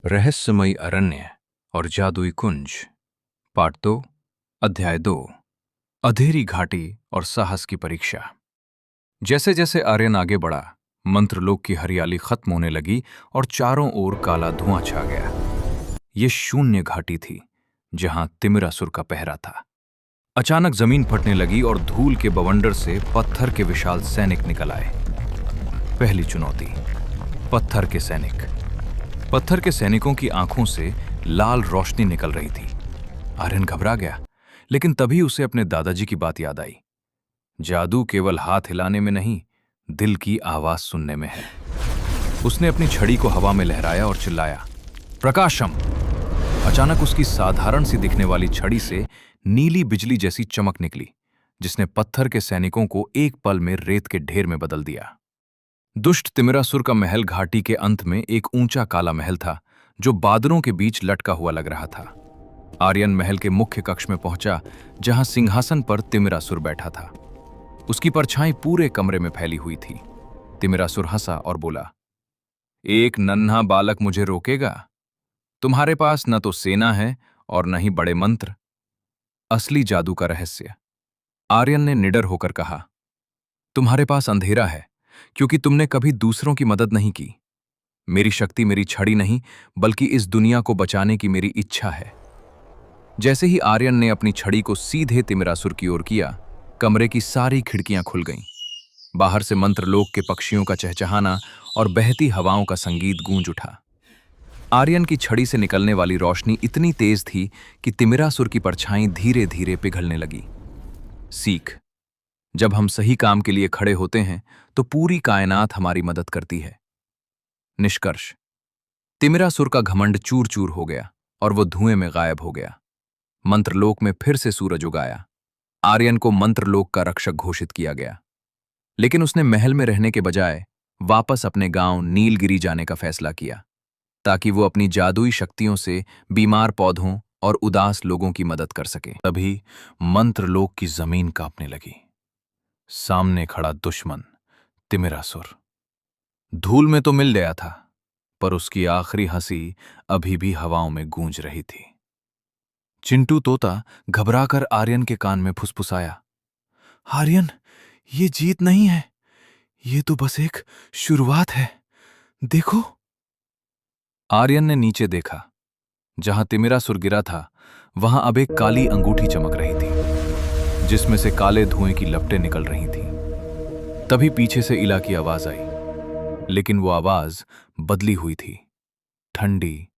रहस्यमयी अरण्य और जादुई कुंज। पार्ट 2, अध्याय 2, अंधेरी घाटी और साहस की परीक्षा। जैसे जैसे आर्यन आगे बढ़ा, मंत्रलोक की हरियाली खत्म होने लगी और चारों ओर काला धुआं छा गया। ये शून्य घाटी थी जहां तिमिरासुर का पहरा था। अचानक जमीन फटने लगी और धूल के बवंडर से पत्थर के विशाल सैनिक निकल आए। पहली चुनौती, पत्थर के सैनिक। पत्थर के सैनिकों की आंखों से लाल रोशनी निकल रही थी। आर्यन घबरा गया, लेकिन तभी उसे अपने दादाजी की बात याद आई। जादू केवल हाथ हिलाने में नहीं, दिल की आवाज सुनने में है। उसने अपनी छड़ी को हवा में लहराया और चिल्लाया, प्रकाशम! अचानक उसकी साधारण सी दिखने वाली छड़ी से नीली बिजली जैसी चमक निकली, जिसने पत्थर के सैनिकों को एक पल में रेत के ढेर में बदल दिया। दुष्ट तिमिरासुर का महल घाटी के अंत में एक ऊंचा काला महल था, जो बादलों के बीच लटका हुआ लग रहा था। आर्यन महल के मुख्य कक्ष में पहुंचा, जहां सिंहासन पर तिमिरासुर बैठा था। उसकी परछाई पूरे कमरे में फैली हुई थी। तिमिरासुर हंसा और बोला, एक नन्हा बालक मुझे रोकेगा? तुम्हारे पास न तो सेना है और न ही बड़े मंत्र। असली जादू का रहस्य। आर्यन ने निडर होकर कहा, तुम्हारे पास अंधेरा है, क्योंकि तुमने कभी दूसरों की मदद नहीं की। मेरी शक्ति मेरी छड़ी नहीं, बल्कि इस दुनिया को बचाने की मेरी इच्छा है। जैसे ही आर्यन ने अपनी छड़ी को सीधे तिमिरासुर की ओर किया, कमरे की सारी खिड़कियां खुल गईं। बाहर से मंत्रलोक के पक्षियों का चहचहाना और बहती हवाओं का संगीत गूंज उठा। आर्यन की छड़ी से निकलने वाली रोशनी इतनी तेज थी कि तिमिरासुर की परछाई धीरे धीरे पिघलने लगी। सीख, जब हम सही काम के लिए खड़े होते हैं तो पूरी कायनात हमारी मदद करती है। निष्कर्ष, तिमिरासुर का घमंड चूर चूर हो गया और वो धुएं में गायब हो गया। मंत्रलोक में फिर से सूरज उगाया। आर्यन को मंत्रलोक का रक्षक घोषित किया गया, लेकिन उसने महल में रहने के बजाय वापस अपने गांव नीलगिरी जाने का फैसला किया, ताकि वो अपनी जादुई शक्तियों से बीमार पौधों और उदास लोगों की मदद कर सके। तभी मंत्रलोक की जमीन कांपने लगी। सामने खड़ा दुश्मन तिमिरासुर धूल में तो मिल गया था, पर उसकी आखिरी हंसी अभी भी हवाओं में गूंज रही थी। चिंटू तोता घबराकर आर्यन के कान में फुसफुसाया, आर्यन, ये जीत नहीं है, ये तो बस एक शुरुआत है। देखो। आर्यन ने नीचे देखा। जहां तिमिरासुर गिरा था, वहां अब एक काली अंगूठी चमक रही थी, जिसमें से काले धुएं की लपटें निकल रही थीं। तभी पीछे से इला की आवाज आई, लेकिन वो आवाज बदली हुई थी, ठंडी